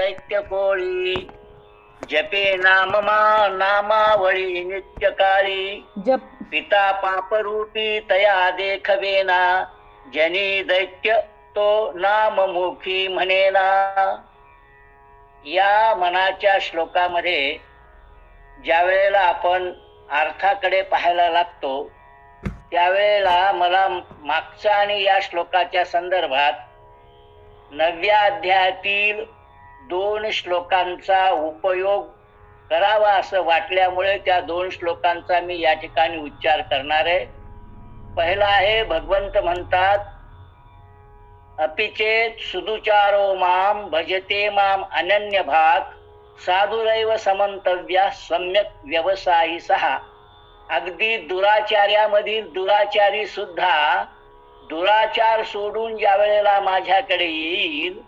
दैत्य कोळी जपे नामावळी नित्यकाळी जप पिता पापरूपी तया देखवेना जनी दैत्य तो नाममुखी म्हणेना. या मनाच्या श्लोकामध्ये ज्या वेळेला आपण अर्थाकडे पाहायला लागतो त्यावेळेला मला मागच्या आणि या श्लोकाच्या संदर्भात 9व्या अध्यायातील 2 श्लोकांचा उपयोग करावा असं वाटल्यामुळे त्या 2 श्लोकांचा मी या ठिकाणी उच्चार करणार आहे. पहिला आहे, भगवंत म्हणतात, अपिचेत सुदुचारो माम भजते माम अनन्य भाग साधुरैव समंतव्या सम्यक व्यवसायी सहा. अगदी दुराचार्यामधील दुराचारी सुद्धा दुराचार सोडून ज्या वेळेला माझ्याकडे येईल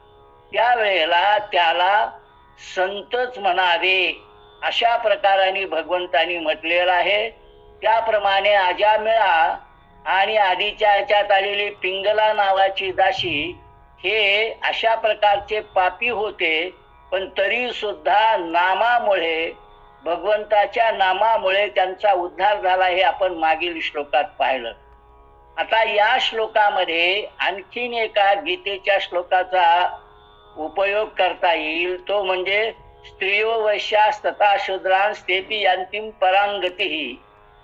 त्यावेळेला त्याला संतच म्हणावे अशा प्रकाराने भगवंतांनी म्हटलेलं आहे. त्याप्रमाणे अजामिळा आणि आधीच्या ह्याच्यात आलेली पिंगला नावाची दासी हे अशा प्रकारचे पापी होते, पण तरी सुद्धा नामामुळे, भगवंताच्या नामामुळे त्यांचा उद्धार झाला हे आपण मागील श्लोकात पाहिलं. आता या श्लोकामध्ये आणखीन एका गीतेच्या श्लोकाचा उपयोग करता येईल, तो म्हणजे स्त्रियो वैश्यास तथा शूद्रांस तेपि अंतिम परांगती.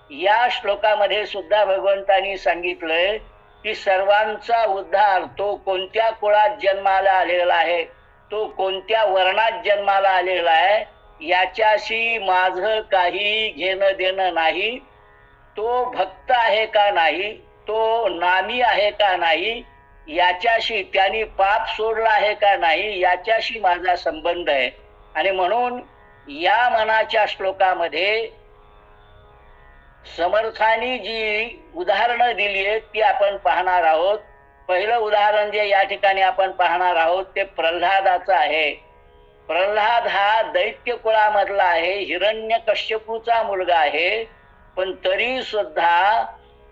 या श्लोकामध्ये सुद्धा भगवंतांनी सांगितलंय की सर्वांचा उद्धार तो कोणत्या कुळात जन्माला आलेला आहे, तो कोणत्या वर्णात जन्माला आलेला आहे याच्याशी माझं काही घेणं देणं नाही. तो भक्त आहे का नाही, तो नामी आहे का नाही याच्याशी, त्यांनी पाप सोडला आहे का नाही याच्याशी माझा संबंध आहे. आणि म्हणून या मनाच्या श्लोकामध्ये समर्थांनी जी उदाहरणं दिली आहेत ती आपण पाहणार आहोत. पहिलं उदाहरण जे या ठिकाणी आपण पाहणार आहोत ते प्रल्हादाचं आहे. प्रल्हाद हा दैत्य कुळामधला आहे, हिरण्यकश्यपूचा मुलगा आहे, पण तरी सुद्धा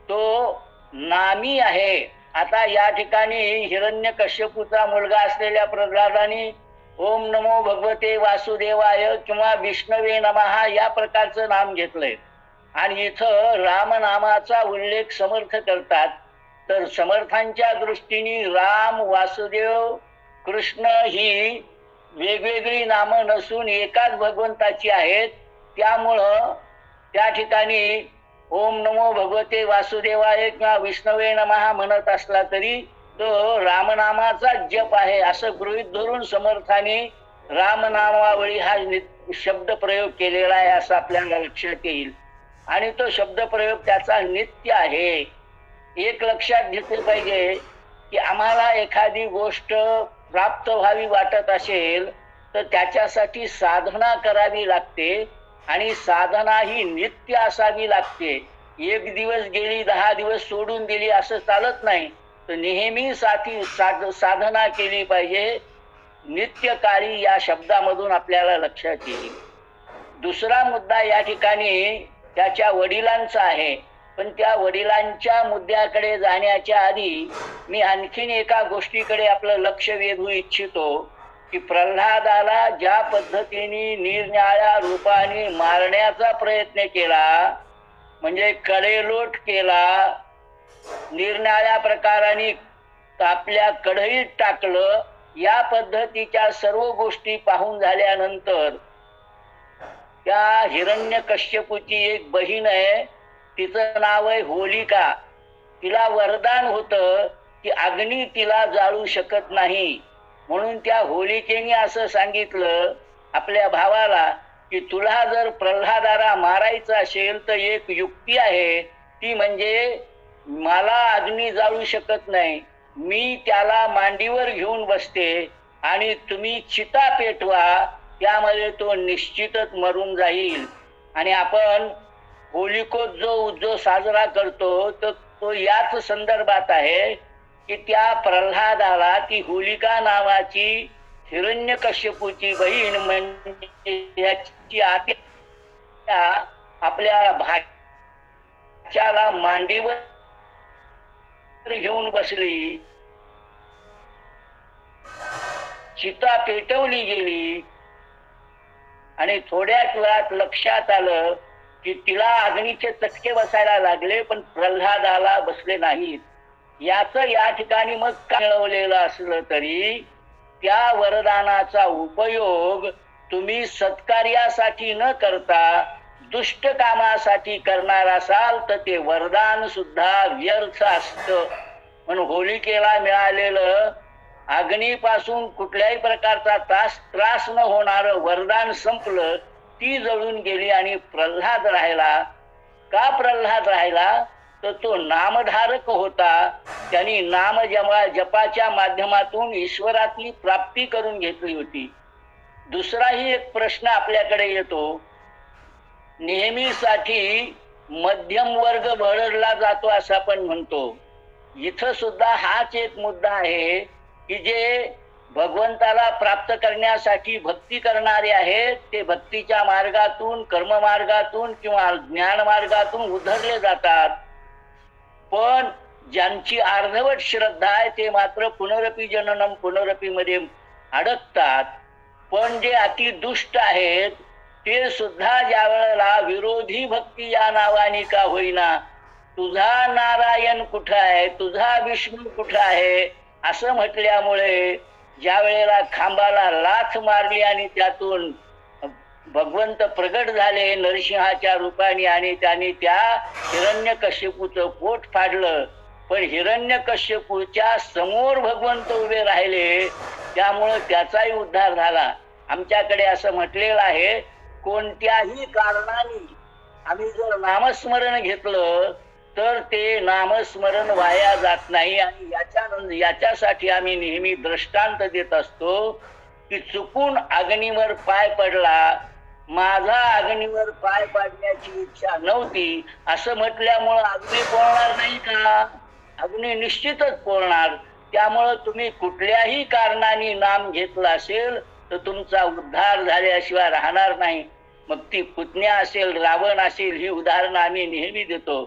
तो नामी आहे. आता या ठिकाणी हिरण्यकश्यपूचा मुलगा असलेल्या प्रल्हादाने ओम नमो भगवते वासुदेवाय किंवा विष्णवे नमः या प्रकारचं नाम घेतलंय. आणि इथं रामनामाचा उल्लेख समर्थ करतात. तर समर्थांच्या दृष्टीने राम, वासुदेव, कृष्ण ही वेगवेगळी नामं नसून एकाच भगवंताची आहेत. त्यामुळं त्या ठिकाणी ओम नमो भगवते वासुदेवाय किंवा विष्णवे नमः म्हणत असला तरी तो रामनामाचा जप आहे असं गृहीत धरून समर्थाने रामनामावळी हा शब्द प्रयोग केलेला आहे असं आपल्याला लक्षात येईल. आणि तो शब्द प्रयोग त्याचा नित्य आहे. एक लक्षात घेतले पाहिजे की आम्हाला एखादी गोष्ट प्राप्त व्हावी वाटत असेल तर त्याच्यासाठी साधना करावी लागते आणि साधना ही नित्य असावी लागते. एक दिवस गेली, 10 दिवस सोडून दिली असं चालत नाही. तर नेहमी साधना केली पाहिजे. नित्यकाळी या शब्दामधून आपल्याला लक्षात येईल. दुसरा मुद्दा या ठिकाणी त्याच्या वडिलांचा आहे, पण त्या वडिलांच्या मुद्द्याकडे जाण्याच्या आधी मी आणखीन एका गोष्टीकडे आपलं लक्ष वेधू इच्छितो की प्रल्हादाला ज्या पद्धतीने निरनिराळ्या रूपाने मारण्याचा प्रयत्न केला, म्हणजे कडेलोट केला, निरनिराळ्या प्रकाराने आपल्या कढईत टाकलं, या पद्धतीच्या सर्व गोष्टी पाहून झाल्यानंतर त्या हिरण्यकश्यपूची एक बहीण आहे, तिचं नाव आहे होलिका. तिला वरदान होतं की अग्नी तिला जाळू शकत नाही. म्हणून त्या होलिकेने असं सांगितलं आपल्या भावाला की तुला जर प्रल्हादाला मारायचं असेल तर एक युक्ती आहे, ती म्हणजे मला अग्नी जाळू शकत नाही, मी त्याला मांडीवर घेऊन बसते आणि तुम्ही चिता पेटवा, त्यामध्ये तो निश्चितच मरून जाईल. आणि आपण होलिकोत्सव साजरा करतो तर तो याच संदर्भात आहे की त्या प्रल्हादाला ती होलिका नावाची हिरण्यकश्यपूची बहीण म्हणजे याची आत्या आपल्या भाच्याला मांडीवर घेऊन बसली चिता पेटवली गेली आणि थोड्याच वेळात लक्षात आलं की तिला अग्नीचे चटके बसायला लागले, पण प्रल्हादाला बसले नाहीत. याच या ठिकाणी मग मिळवलेलं असलं तरी त्या वरदानाचा उपयोग तुम्ही सत्कार्यासाठी न करता दुष्ट कामासाठी करणार असाल तर ते वरदान सुद्धा व्यर्थ असतं. म्हणून होलिकेला मिळालेलं अग्नीपासून कुठल्याही प्रकारचा त्रास न होणार वरदान संपलं, ती जळून गेली आणि प्रल्हाद राहिला. का प्रल्हाद राहिला? तर तो नामधारक होता. त्यांनी नाम जपाच्या माध्यमातून ईश्वरातली प्राप्ती करून घेतली होती. दुसराही एक प्रश्न आपल्याकडे येतो. नेहमीसाठी मध्यम वर्ग भरडला जातो असं आपण म्हणतो. इथं सुद्धा हाच एक मुद्दा आहे की जे भगवंताला प्राप्त करण्यासाठी भक्ती करणारे आहेत ते भक्तीच्या मार्गातून, कर्म मार्गातून किंवा ज्ञान मार्गातून उधरले जातात. पण ज्यांची अर्धवट श्रद्धा आहे ते मात्र पुनरपी जननम पुनरपी मध्ये अडकतात. पण जे अति दुष्ट आहेत ते सुद्धा ज्या वेळेला विरोधी भक्ती या नावाने का होईना, तुझा नारायण कुठं आहे, तुझा विष्णू कुठं आहे असं म्हटल्यामुळे ज्या वेळेला खांबाला लाथ मारली आणि त्यातून भगवंत प्रगट झाले नरसिंहाच्या रूपाने आणि त्यांनी त्या हिरण्यकश्यपूचं पोट फाडलं. पण हिरण्यकश्यपूच्या समोर भगवंत उभे राहिले, त्यामुळं त्याचाही उद्धार झाला. आमच्याकडे असं म्हटलेलं आहे, कोणत्याही कारणाने आम्ही जर नामस्मरण घेतलं तर ते नामस्मरण वाया जात नाही. आणि याच्यासाठी आम्ही नेहमी दृष्टांत देत असतो की चुकून अग्नीवर पाय पडला, माझा अग्नीवर पाय पाडण्याची इच्छा नव्हती असं म्हटल्यामुळं अग्नी पोळणार नाही का? अग्नी निश्चितच पोळणार. त्यामुळं तुम्ही कुठल्याही कारणाने नाम घेतला असेल तर तुमचा उद्धार झाल्याशिवाय राहणार नाही. मग ती पुतण्या असेल, रावण असेल, ही उदाहरणं आम्ही नेहमी देतो.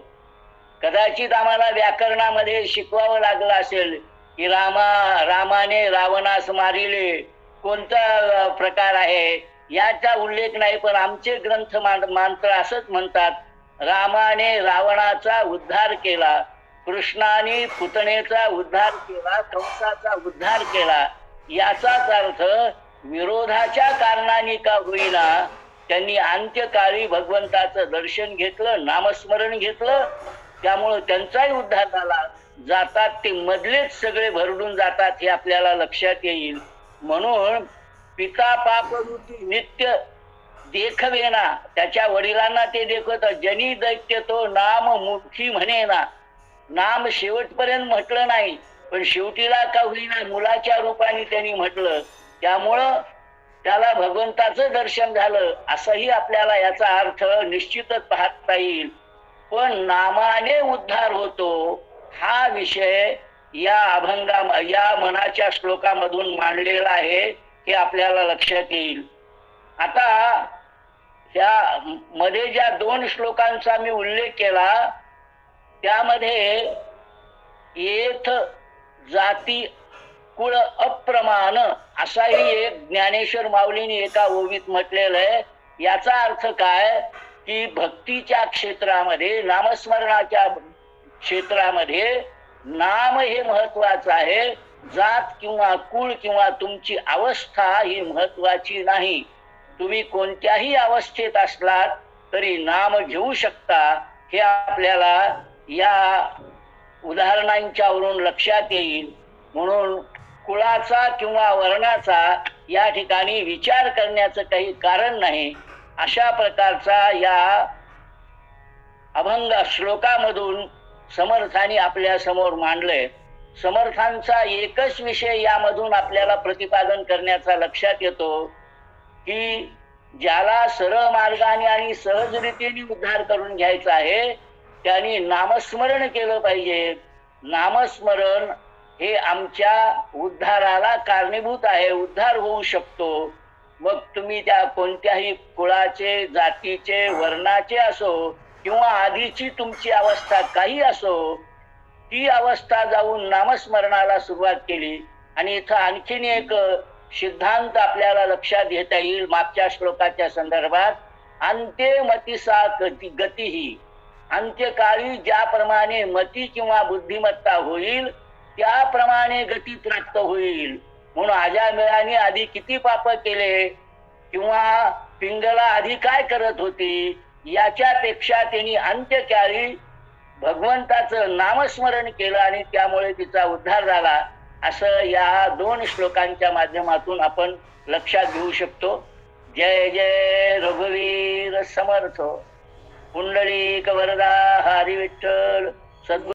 कदाचित आम्हाला व्याकरणामध्ये शिकवावं लागलं असेल की रामाने रावणास मारिले कोणता प्रकार आहे याचा उल्लेख नाही, पण आमचे ग्रंथ मांत्र असंच म्हणतात, रामाने रावणाचा उद्धार केला, कृष्णाने पुतणेचा उद्धार केला, कंसाचा उद्धार केला. याचाच अर्थ विरोधाच्या कारणाने का होईना त्यांनी अंत्यकाळी भगवंताचं दर्शन घेतलं, नामस्मरण घेतलं, त्यामुळं त्यांचाही उद्धार झाला. जातात ते मधलेच सगळे भरडून जातात हे आपल्याला लक्षात येईल. म्हणून पिता पापरूपी नित्य देखवेना, त्याच्या वडिलांना ते देखवत, जनी दैत्य तो नाम मुखी म्हणेना. नाम शेवटपर्यंत म्हटलं नाही, पण शेवटीला का होईना मुलाच्या रूपाने त्यांनी म्हटलं, त्यामुळं त्याला भगवंताचं दर्शन झालं असंही आपल्याला याचा अर्थ निश्चितच पाहता येईल. पण नामाने उद्धार होतो हा विषय या मनाच्या श्लोकामधून मांडलेला आहे, हे आपल्याला लक्षात येईल. आता त्या मध्ये ज्या 2 श्लोकांचा मी उल्लेख केला त्यामध्ये येथ जाती कुळ अप्रमाण असाही एक ज्ञानेश्वर माऊलीने एका ओवीत म्हटलेलं आहे. याचा अर्थ काय की भक्तीच्या क्षेत्रामध्ये, नामस्मरणाच्या क्षेत्रामध्ये नाम हे महत्वाचं आहे. जात किंवा कुळ किंवा तुमची अवस्था ही महत्वाची नाही. तुम्ही कोणत्याही अवस्थेत असलात तरी नाम घेऊ शकता, हे आपल्याला या उदाहरणांच्यावरून लक्षात येईल. म्हणून कुळाचा किंवा वर्णाचा या ठिकाणी विचार करण्याचं काही कारण नाही. अशा प्रकारचा या अभंग श्लोकामधून समर्थांनी आपल्या समोर मांडलंय. समर्थांचा एकच विषय यामधून आपल्याला प्रतिपादन करण्याचा लक्षात येतो की ज्याला सरळ मार्गाने आणि सहज रीतीने उद्धार करून घ्यायचा आहे त्यांनी नामस्मरण केलं पाहिजे. नामस्मरण हे आमच्या उद्धाराला कारणीभूत आहे, उद्धार होऊ शकतो. मग तुम्ही त्या कोणत्याही कुळाचे, जातीचे, वर्णाचे असो किंवा आधीची तुमची अवस्था काही असो, ती अवस्था जाऊन नामस्मरणाला सुरुवात केली. आणि इथं आणखीन एक सिद्धांत आपल्याला लक्षात घेता येईल मागच्या श्लोकाच्या संदर्भात. अंत्ये मतिसा गती ही, अंत्यकाळी ज्याप्रमाणे मती किंवा बुद्धिमत्ता होईल त्याप्रमाणे गती प्राप्त होईल. म्हणून अजामिळाने आधी किती पाप केले किंवा पिंगला आधी काय करत होती याच्यापेक्षा त्यांनी अंत्यकाळी भगवंताचं नामस्मरण केलं आणि त्यामुळे तिचा उद्धार झाला, असं या 2 श्लोकांच्या माध्यमातून आपण लक्षात घेऊ शकतो. जय जय रघुवीर समर्थ. पुंडलिक वरदा हरी विठ्ठल. सद्गुरू